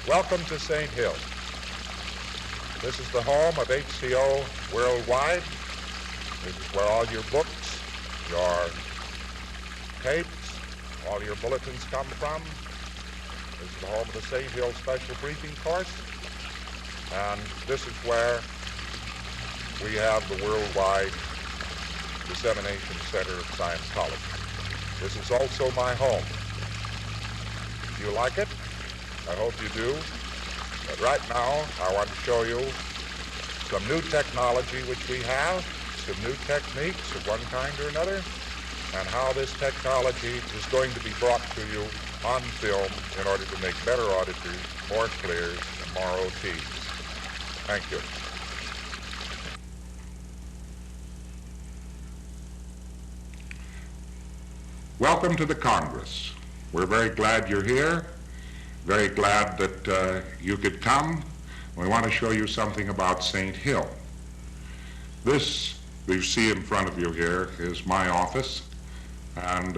Welcome to St. Hill. This is the home of HCO worldwide. This is where all your books, your tapes, all your bulletins come from. This is the home of the St. Hill Special Briefing Course. And this is where we have the worldwide dissemination center of Scientology. This is also my home. If you like it, I hope you do. But right now, I want to show you some new technology which we have, some new techniques of one kind or another, and how this technology is going to be brought to you on film in order to make better auditors, more clears, and more OTs. Thank you. Welcome to the Congress. We're very glad you're here. Very glad that you could come. We want to show you something about St. Hill. This you see in front of you here is my office, and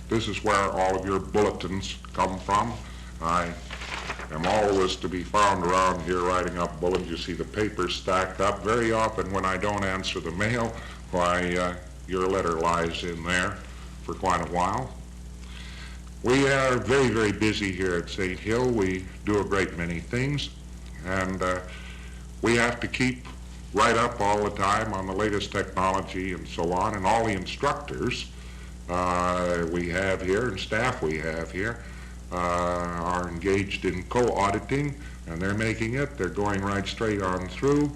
this is where all of your bulletins come from. I am always to be found around here writing up bulletins. You see the papers stacked up. Very often when I don't answer the mail, why, your letter lies in there for quite a while. We are very, very busy here at St. Hill. We do a great many things, and we have to keep right up all the time on the latest technology and so on, and all the instructors we have here and staff we have here are engaged in co-auditing, and they're making it. They're going right straight on through,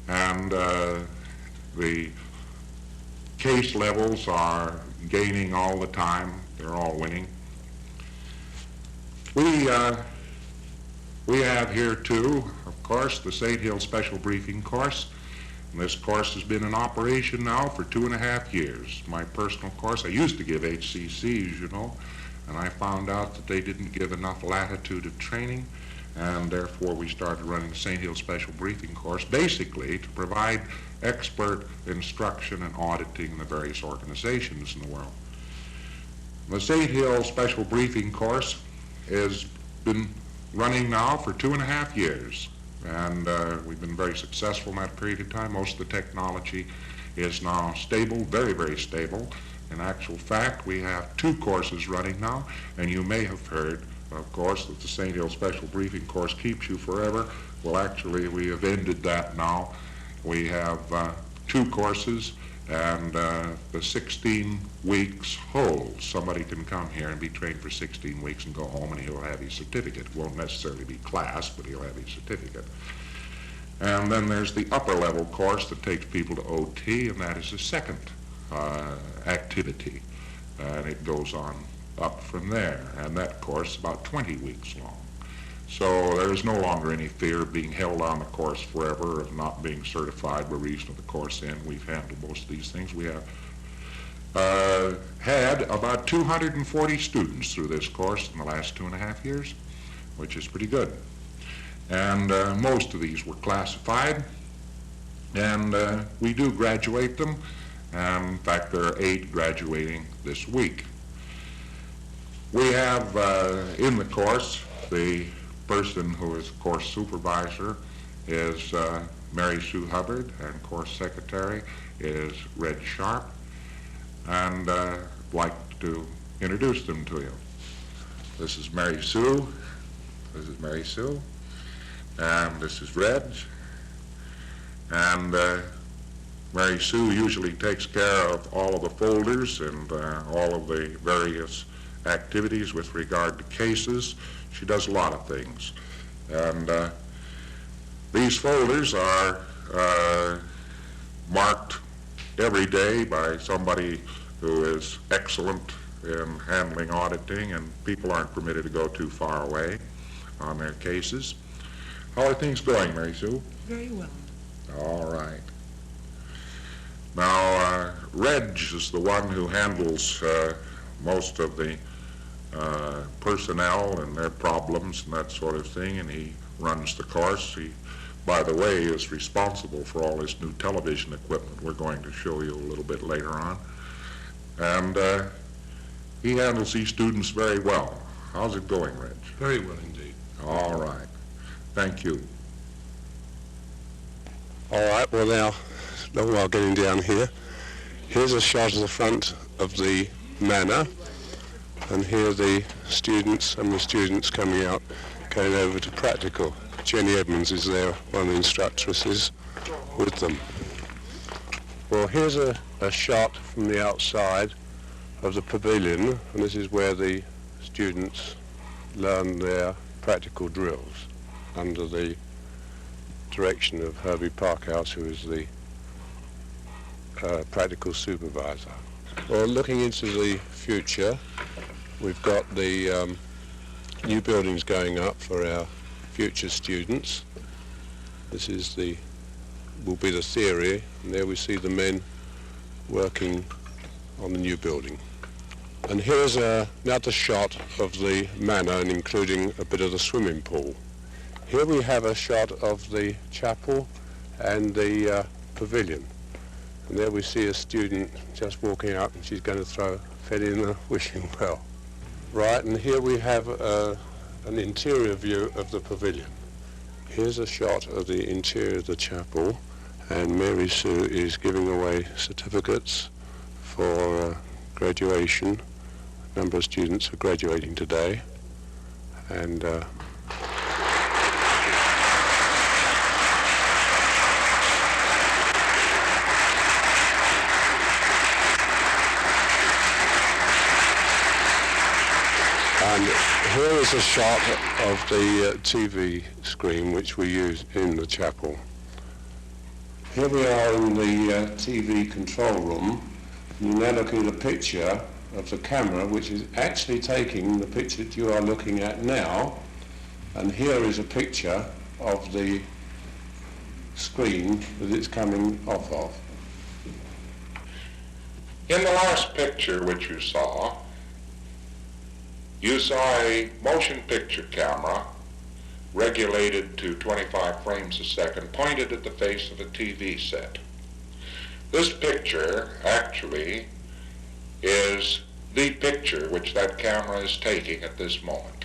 and the case levels are gaining all the time. They're all winning. We have here too, of course, the St. Hill Special Briefing Course. And this course has been in operation now for 2.5 years. My personal course, I used to give HCCs, you know, and I found out that they didn't give enough latitude of training, and therefore we started running the St. Hill Special Briefing Course, basically to provide expert instruction and auditing in the various organizations in the world. The St. Hill Special Briefing Course has been running now for 2.5 years, and we've been very successful in that period of time. Most of the technology is now stable, very, very stable. In actual fact, we have 2 courses running now, and you may have heard, of course, that the St. Hill Special Briefing Course keeps you forever. Well, actually, we have ended that now. We have 2 courses, and the 16 weeks holds. Somebody can come here and be trained for 16 weeks and go home, and he'll have his certificate. It won't necessarily be class, but he'll have his certificate. And then there's the upper level course that takes people to OT, and that is the second activity. And it goes on up from there. And that course is about 20 weeks long. So there is no longer any fear of being held on the course forever, of not being certified by reason of the course end. We've handled most of these things. We have had about 240 students through this course in the last 2.5 years, which is pretty good. And most of these were classified, and we do graduate them. And in fact, there are 8 graduating this week. We have in the course, the person who is course supervisor is Mary Sue Hubbard, and course secretary is Red Sharp. And I'd like to introduce them to you. This is Mary Sue. This is Mary Sue. And this is Red. And Mary Sue usually takes care of all of the folders and all of the various activities with regard to cases. She does a lot of things. And these folders are marked every day by somebody who is excellent in handling auditing, and people aren't permitted to go too far away on their cases. How are things going, Mary Sue? Very well. All right. Now, Reg is the one who handles most of the personnel and their problems and that sort of thing, and he runs the course. He, by the way, is responsible for all this new television equipment we're going to show you a little bit later on. And he handles these students very well. How's it going, Reg? Very well indeed. All right. Thank you. All right, well now, not while getting down here, here's a shot of the front of the manor, and here are the students, some of the students coming out, going over to practical. Jenny Edmonds is there, one of the instructresses, with them. Well, here's a shot from the outside of the pavilion, and this is where the students learn their practical drills under the direction of Herbie Parkhouse, who is the practical supervisor. Well, looking into the future, we've got the new buildings going up for our future students. This is will be the theory, and there we see the men working on the new building. And here's another shot of the manor, and including a bit of the swimming pool. Here we have a shot of the chapel and the pavilion. And there we see a student just walking up, and she's going to throw Fed in a wishing well. Right, and here we have an interior view of the pavilion. Here's a shot of the interior of the chapel, and Mary Sue is giving away certificates for graduation. A number of students are graduating today, and here is a shot of the TV screen which we use in the chapel. Here we are in the TV control room. You're now looking at a picture of the camera, which is actually taking the picture that you are looking at now. And here is a picture of the screen that it's coming off of. In the last picture which you saw a motion picture camera regulated to 25 frames a second pointed at the face of a TV set. This picture actually is the picture which that camera is taking at this moment.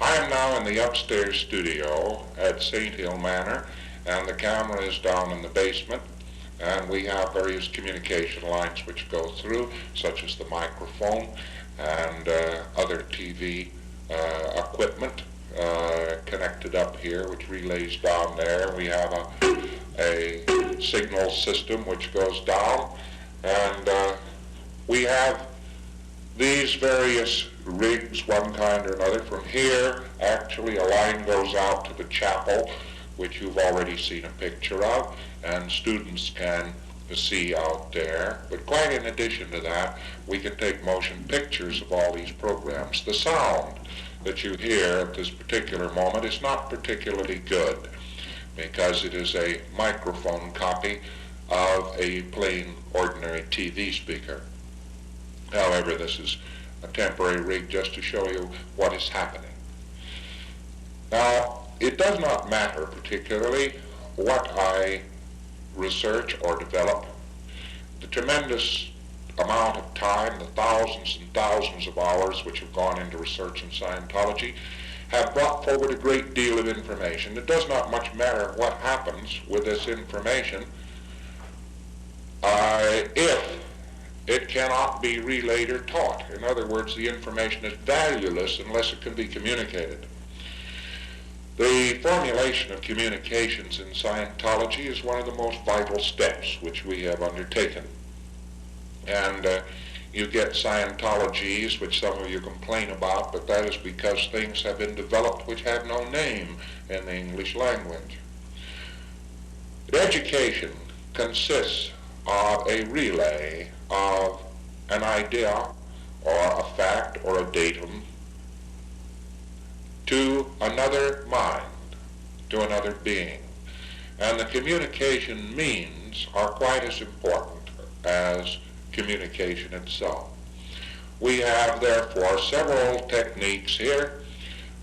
I am now in the upstairs studio at St. Hill Manor, and the camera is down in the basement, and we have various communication lines which go through, such as the microphone and other TV equipment connected up here, which relays down there. We have a signal system which goes down, and we have these various rigs, one kind or another. From here, actually, a line goes out to the chapel, which you've already seen a picture of, and students can see out there. But quite in addition to that, we can take motion pictures of all these programs. The sound that you hear at this particular moment is not particularly good, because it is a microphone copy of a plain ordinary TV speaker. However, this is a temporary rig just to show you what is happening. Now, it does not matter particularly what I research or develop. The tremendous amount of time, the thousands and thousands of hours which have gone into research in Scientology, have brought forward a great deal of information. It does not much matter what happens with this information if it cannot be relayed or taught. In other words, the information is valueless unless it can be communicated. The formulation of communications in Scientology is one of the most vital steps which we have undertaken. And you get Scientologies, which some of you complain about, but that is because things have been developed which have no name in the English language. Education consists of a relay of an idea or a fact or a datum to another mind, to another being. And the communication means are quite as important as communication itself. We have, therefore, several techniques here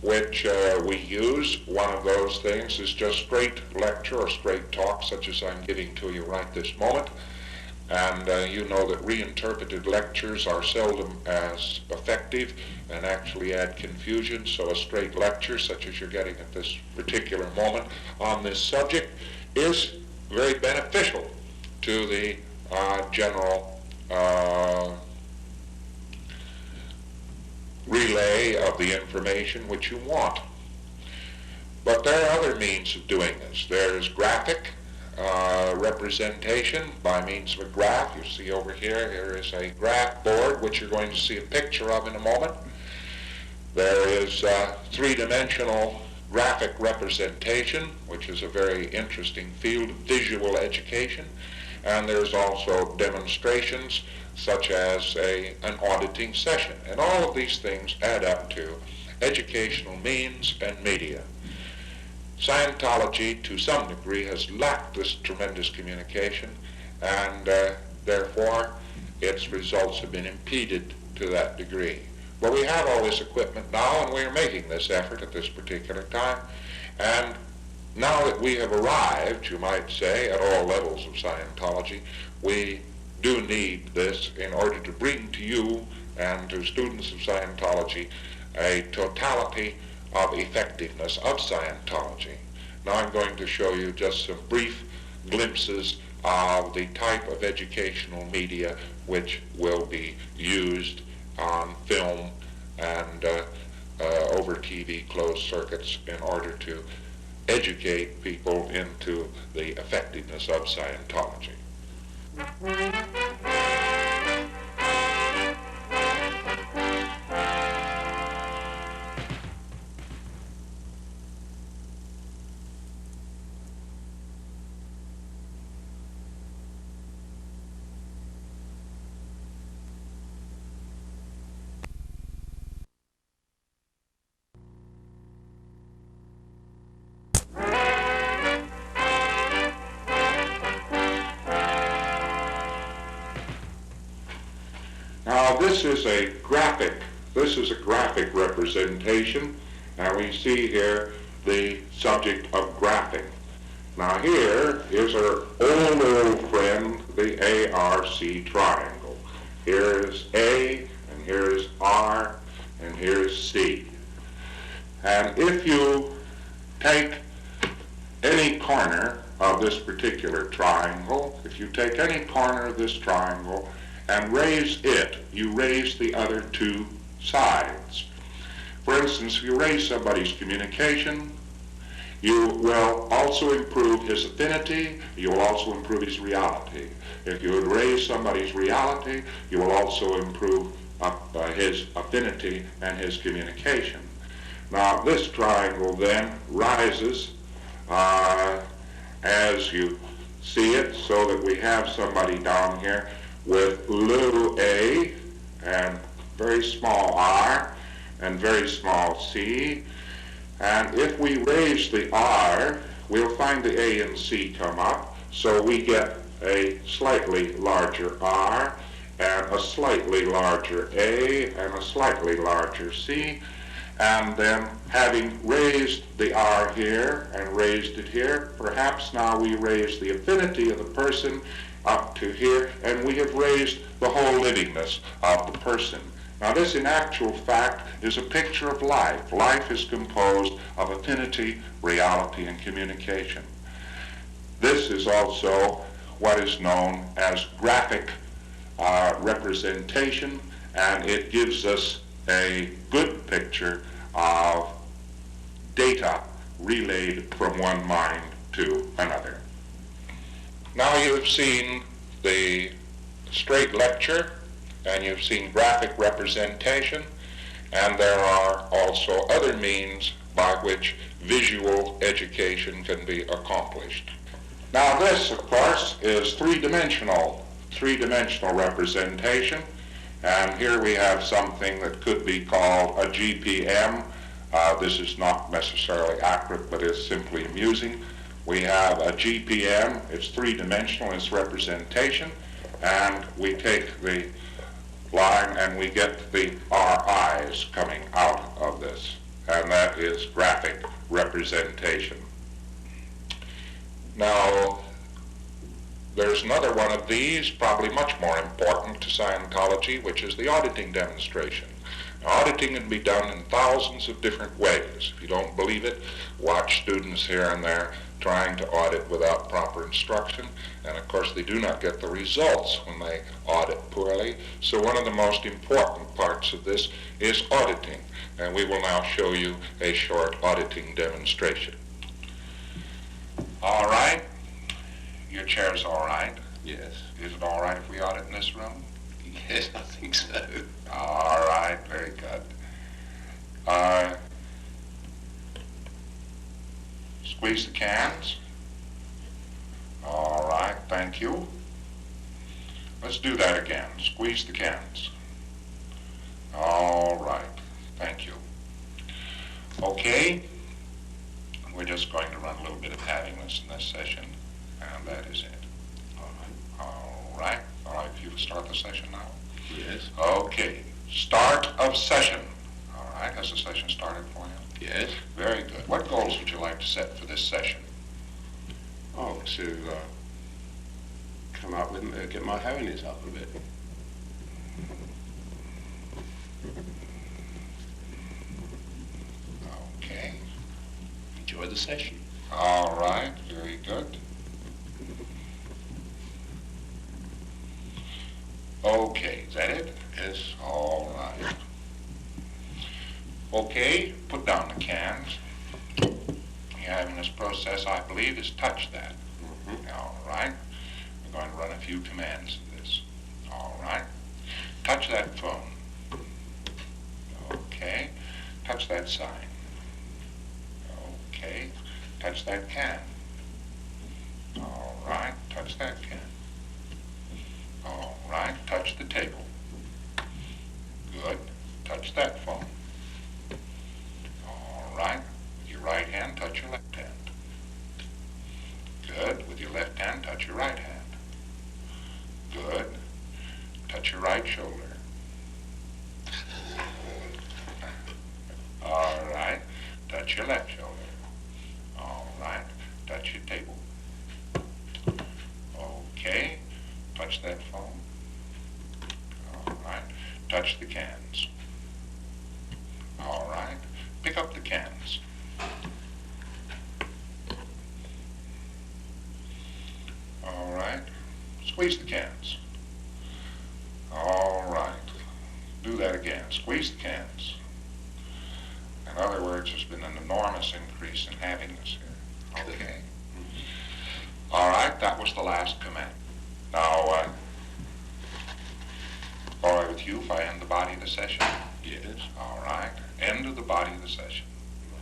which we use. One of those things is just straight lecture or straight talk, such as I'm giving to you right this moment. And you know that reinterpreted lectures are seldom as effective and actually add confusion. So a straight lecture, such as you're getting at this particular moment on this subject, is very beneficial to the general relay of the information which you want. But there are other means of doing this. There's graphic representation by means of a graph. You see over here, here is a graph board, which you're going to see a picture of in a moment. There is three-dimensional graphic representation, which is a very interesting field of visual education. And there's also demonstrations, such as an auditing session. And all of these things add up to educational means and media. Scientology, to some degree, has lacked this tremendous communication, and therefore its results have been impeded to that degree. But we have all this equipment now, and we are making this effort at this particular time. And now that we have arrived, you might say, at all levels of Scientology, we do need this in order to bring to you and to students of Scientology a totality of effectiveness of Scientology. Now I'm going to show you just some brief glimpses of the type of educational media which will be used on film and over TV closed circuits in order to educate people into the effectiveness of Scientology. Now this is a graphic representation, and we see here the subject of graphing. Now here is our old friend, the ARC triangle. Here is A, and here is R, and here is C. And if you take any corner of this particular triangle, if you take any corner of this triangle and raise it, you raise the other two sides. For instance, if you raise somebody's communication, you will also improve his affinity, you will also improve his reality. If you would raise somebody's reality, you will also improve his affinity and his communication. Now this triangle then rises as you see it, so that we have somebody down here with little a and very small r and very small c. And if we raise the r, we'll find the a and c come up, so we get a slightly larger r and a slightly larger a and a slightly larger c. And then, having raised the r here and raised it here, perhaps now we raise the affinity of the person up to here, and we have raised the whole livingness of the person. Now this, in actual fact, is a picture of life. Life is composed of affinity, reality, and communication. This is also what is known as graphic representation, and it gives us a good picture of data relayed from one mind to another. Now you've seen the straight lecture, and you've seen graphic representation, and there are also other means by which visual education can be accomplished. Now this, of course, is three-dimensional representation, and here we have something that could be called a GPM. This is not necessarily accurate, but is simply amusing. We have a GPM, it's three-dimensional in its representation, and we take the line and we get the RIs coming out of this, and that is graphic representation. Now, there's another one of these, probably much more important to Scientology, which is the auditing demonstration. Now, auditing can be done in thousands of different ways. If you don't believe it, watch students here and there trying to audit without proper instruction, and of course they do not get the results when they audit poorly. So one of the most important parts of this is auditing, and we will now show you a short auditing demonstration. All right, your chair's all right? Yes. Is it all right if we audit in this room? Yes, I think so. All right, very good. Squeeze the cans. All right, thank you. Let's do that again. Squeeze the cans. All right, thank you. Okay, we're just going to run a little bit of havingness in this session, and that is it. All right, if you start the session now. Yes. Okay, start of session. All right, has the session started for you? Yes. Very good. What goals would you like to set for this session? Oh, to come up with, get my happiness up a bit. Okay. Enjoy the session. All right, very good. Okay, is that it? Yes. All right. Okay, put down the cans. You have in this process, I believe, is touch that. All right. We're going to run a few commands to this. All right. Touch that phone. Okay. Touch that sign. Okay. Touch that can. All right. Touch that can. All right. Touch the table. Good. Touch that phone. All right. With your right hand, touch your left hand. Good. With your left hand, touch your right hand. Good. Touch your right shoulder. All right. Touch your left shoulder. All right. Touch your table. Okay. Touch that phone. All right. Touch the cans. All right. Pick up the cans. All right. Squeeze the cans. All right. Do that again. Squeeze the cans. In other words, there's been an enormous increase in happiness here. Okay. All right. That was the last command. Now, all right with you if I end the body of the session? Yes. All right. End of the body of the session.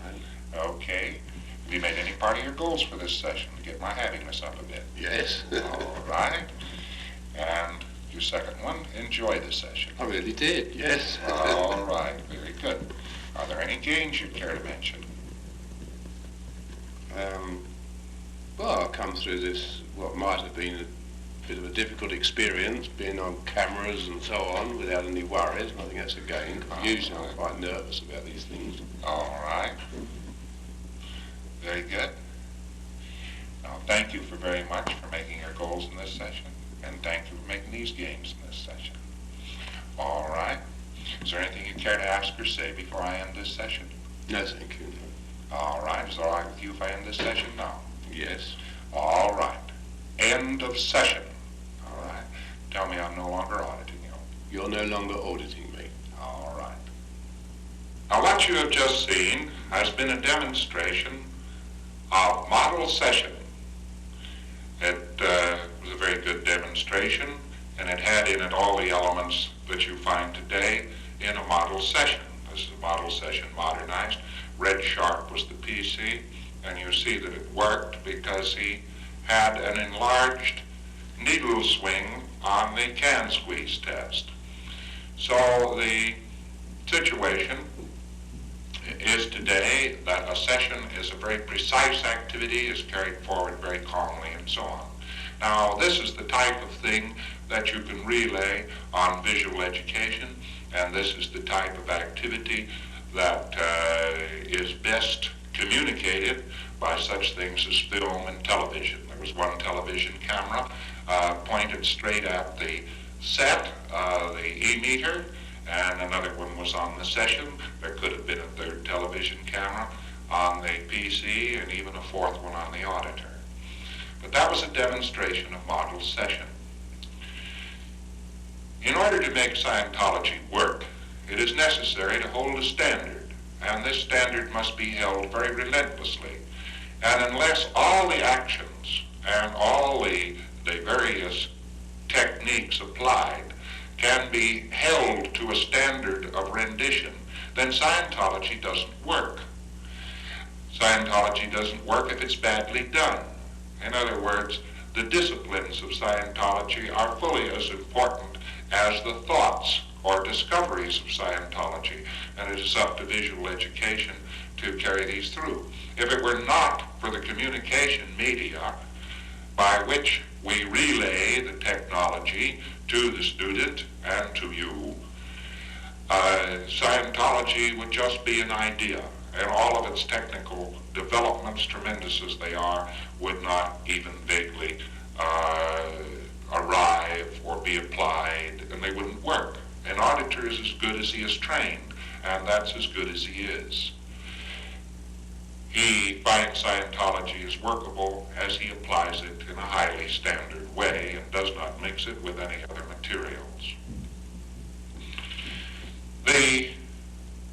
Right. Okay. Have you made any part of your goals for this session to get my happiness up a bit? Yes. All right. And your second one, enjoy the session. I really did, yes. All right. Very good. Are there any gains you'd care to mention? Well, I've come through this, what might have been a bit of a difficult experience, being on cameras and so on, without any worries. I think that's a gain. Usually I'm quite nervous about these things. All right. Very good. Now, thank you for very much for making your goals in this session, and thank you for making these gains in this session. All right. Is there anything you care to ask or say before I end this session? No, thank you. All right. Is it all right with you if I end this session now? Yes. All right. End of session. All right. Tell me I'm no longer auditing you. You're no longer auditing me. All right. Now, what you have just seen has been a demonstration of model session. It was a very good demonstration, and it had in it all the elements that you find today in a model session. This is a model session modernized. Red Sharp was the PC, and you see that it worked because he had an enlarged needle swing on the can squeeze test. So the situation is today that a session is a very precise activity, is carried forward very calmly, and so on. Now, this is the type of thing that you can relay on visual education, and this is the type of activity that is best communicated by such things as film and television. There was one television camera pointed straight at the set, the E-meter, and another one was on the session. There could have been a third television camera on the PC and even a fourth one on the auditor. But that was a demonstration of model session. In order to make Scientology work, it is necessary to hold a standard, and this standard must be held very relentlessly. And unless all the actions and all the various techniques applied can be held to a standard of rendition, then Scientology doesn't work. Scientology doesn't work if it's badly done. In other words, the disciplines of Scientology are fully as important as the thoughts or discoveries of Scientology, and it is up to visual education to carry these through. If it were not for the communication media by which we relay the technology to the student and to you, Scientology would just be an idea, and all of its technical developments, tremendous as they are, would not even vaguely arrive or be applied, and they wouldn't work. An auditor is as good as he is trained, and that's as good as he is. He finds Scientology is workable as he applies it in a highly standard way and does not mix it with any other materials. The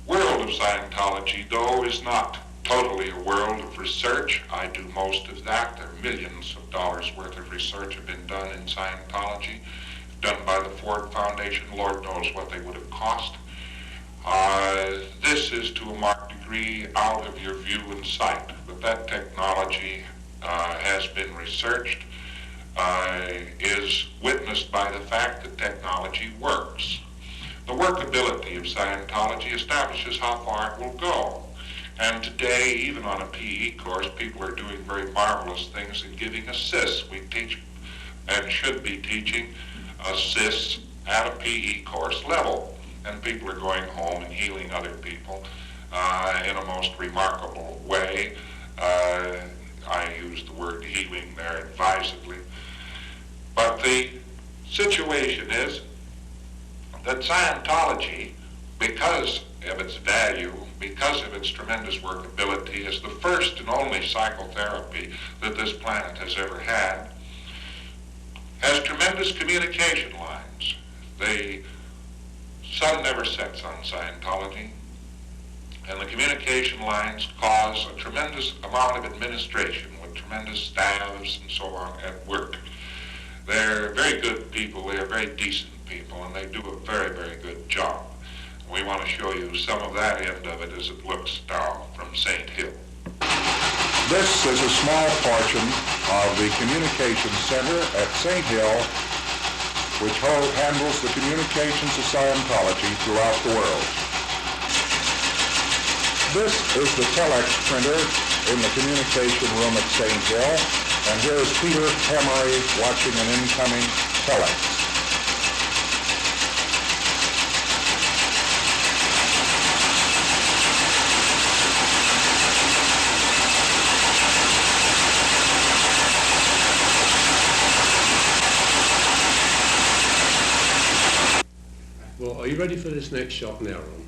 world of Scientology, though, is not totally a world of research. I do most of that. There are millions of dollars worth of research have been done in Scientology, done by the Ford Foundation. Lord knows what they would have cost. This is to a marked degree out of your view and sight, but that technology has been researched, is witnessed by the fact that technology works. The workability of Scientology establishes how far it will go. And today, even on a PE course, people are doing very marvelous things in giving assists. We teach and should be teaching assists at a PE course level. And people are going home and healing other people in a most remarkable way. I use the word healing there advisedly. But the situation is that Scientology, because of its value, because of its tremendous workability, is the first and only psychotherapy that this planet has ever had, has tremendous communication lines. The sun never sets on Scientology, and the communication lines cause a tremendous amount of administration with tremendous staffs and so on at work. They're very good people, they're very decent people, and they do a very, very good job. We want to show you some of that end of it as it looks down from St. Hill. This is a small portion of the communication center at St. Hill, which handles the communications of Scientology throughout the world. This is the telex printer in the communication room at St. Hill, and here is Peter Emery watching an incoming telex. Well, are you ready for this next shot now, Ron?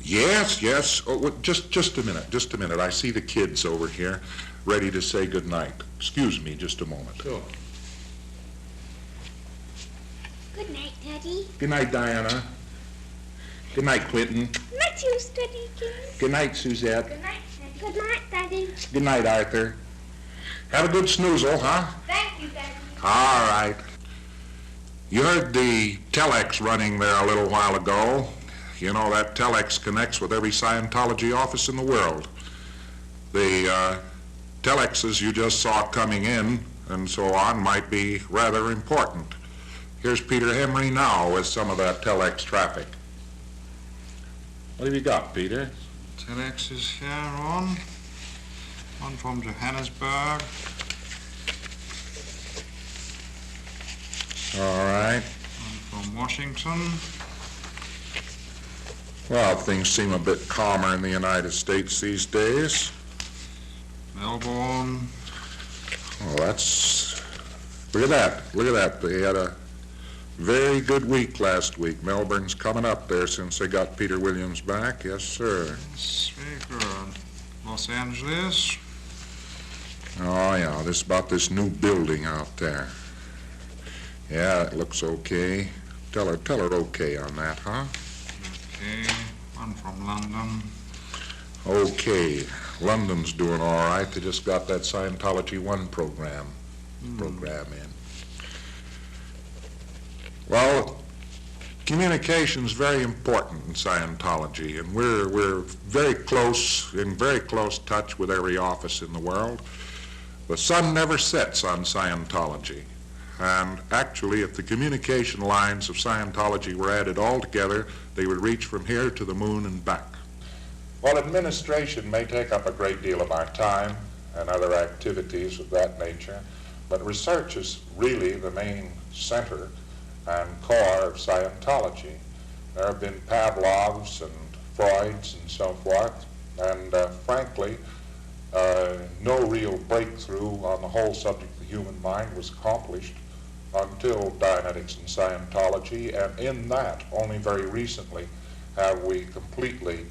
Yes, yes. Oh, well, just a minute. I see the kids over here ready to say good night. Excuse me just a moment. Sure. Good night, Daddy. Good night, Diana. Good night, Quentin. Good night, you study kids. Good night, Suzette. Good night, Daddy. Good night, Daddy. Good night, Arthur. Have a good snoozle, huh? Thank you, Daddy. All right. You heard the telex running there a little while ago. You know, that telex connects with every Scientology office in the world. The telexes you just saw coming in and so on might be rather important. Here's Peter Emery now with some of that telex traffic. What have you got, Peter? Telex is here on. One from Johannesburg. All right. One from Washington. Well, things seem a bit calmer in the United States these days. Melbourne. Oh, look at that. Look at that. They had a very good week last week. Melbourne's coming up there since they got Peter Williams back. Yes, sir. That's very good. Los Angeles. Oh, yeah, this about this new building out there. Yeah, it looks okay. Tell her okay on that, huh? Okay. One from London. Okay. London's doing all right. They just got that Scientology 1 program in. Well, communication's very important in Scientology, and we're in very close touch with every office in the world. The sun never sets on Scientology. And actually, if the communication lines of Scientology were added all together, they would reach from here to the moon and back. Well, administration may take up a great deal of our time and other activities of that nature, but research is really the main center and core of Scientology. There have been Pavlovs and Freuds and so forth, and frankly, no real breakthrough on the whole subject of the human mind was accomplished until Dianetics and Scientology, and in that, only very recently, have we completely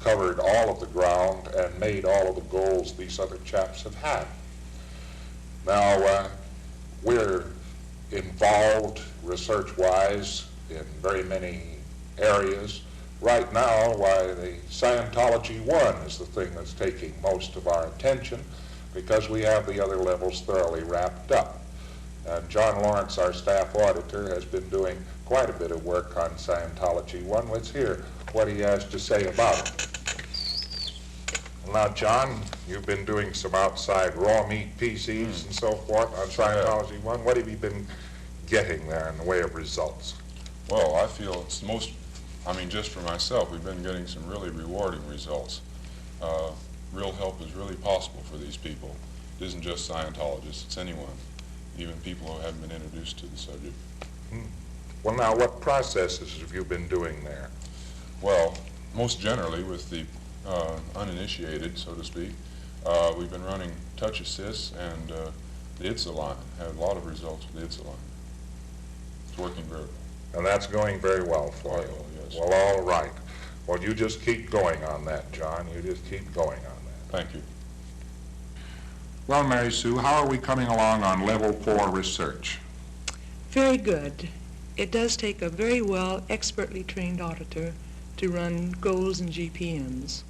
covered all of the ground and made all of the goals these other chaps have had. Now, we're involved research-wise in very many areas. Right now, the Scientology 1 is the thing that's taking most of our attention because we have the other levels thoroughly wrapped up. And John Lawrence, our staff auditor, has been doing quite a bit of work on Scientology 1. Let's hear what he has to say about it. Now, John, you've been doing some outside raw meat PCs and so forth on Scientology 1. What have you been getting there in the way of results? Well, I feel it's the most, just for myself, we've been getting some really rewarding results. Real help is really possible for these people. It isn't just Scientologists, it's anyone, even people who haven't been introduced to the subject. Well, now, what processes have you been doing there? Well, most generally with the uninitiated, so to speak, we've been running touch assists and the ITSA line. Had a lot of results with the ITSA line. It's working very well. And that's going very well for you. Yes. Well, all right. Well, you just keep going on that, John. You just keep going on that. Thank you. Well, Mary Sue, how are we coming along on level 4 research? Very good. It does take a very well, expertly trained auditor to run goals and GPMs.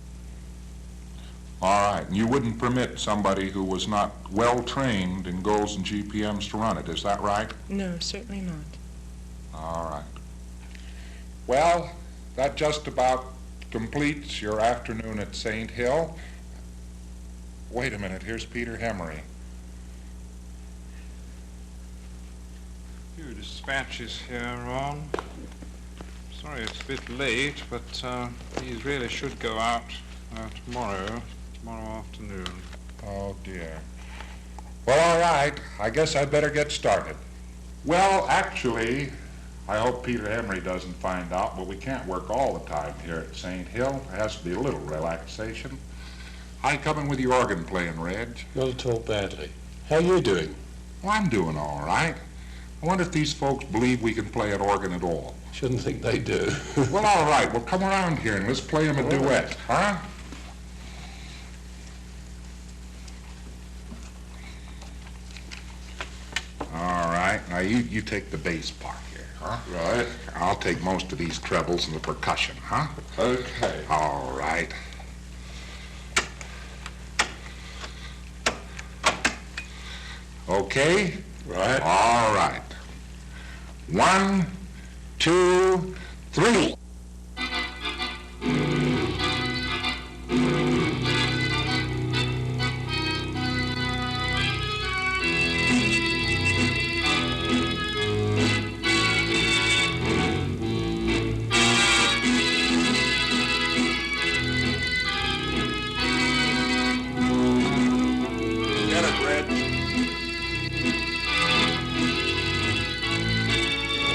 All right. And you wouldn't permit somebody who was not well trained in goals and GPMs to run it, is that right? No, certainly not. All right. Well, that just about completes your afternoon at St. Hill. Wait a minute, here's Peter Hemery. Few dispatches here, Ron. Sorry it's a bit late, but these really should go out tomorrow afternoon. Oh, dear. Well, all right. I guess I better get started. Well, actually, I hope Peter Hemery doesn't find out, but we can't work all the time here at St. Hill. There has to be a little relaxation. I come in with the organ playing, Reg. Not at all badly. How are you doing? Well, I'm doing all right. I wonder if these folks believe we can play an organ at all. Shouldn't think they do. Well, all right. Well, come around here and let's play them a duet, huh? All right. Now, you take the bass part here, huh? Right. I'll take most of these trebles and the percussion, huh? Okay. All right. Okay? Right. All right. 1, 2, 3. Get it, Reg.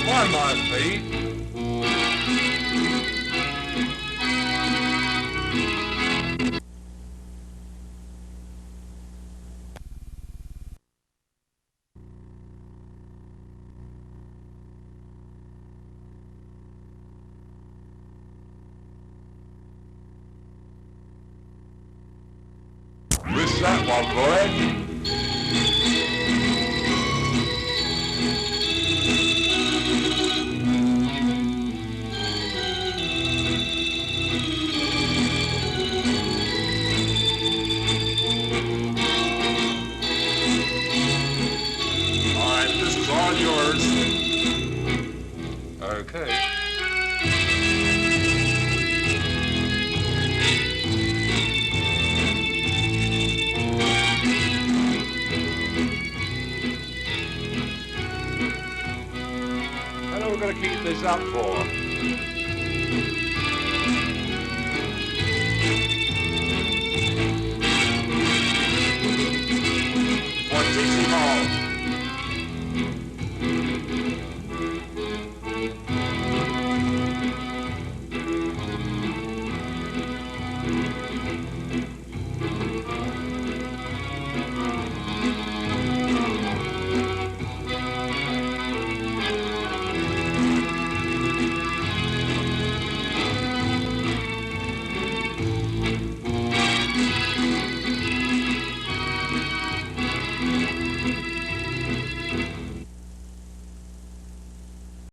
One more, please. on board. All right, this is all yours. Okay. How long are we going to keep this up for?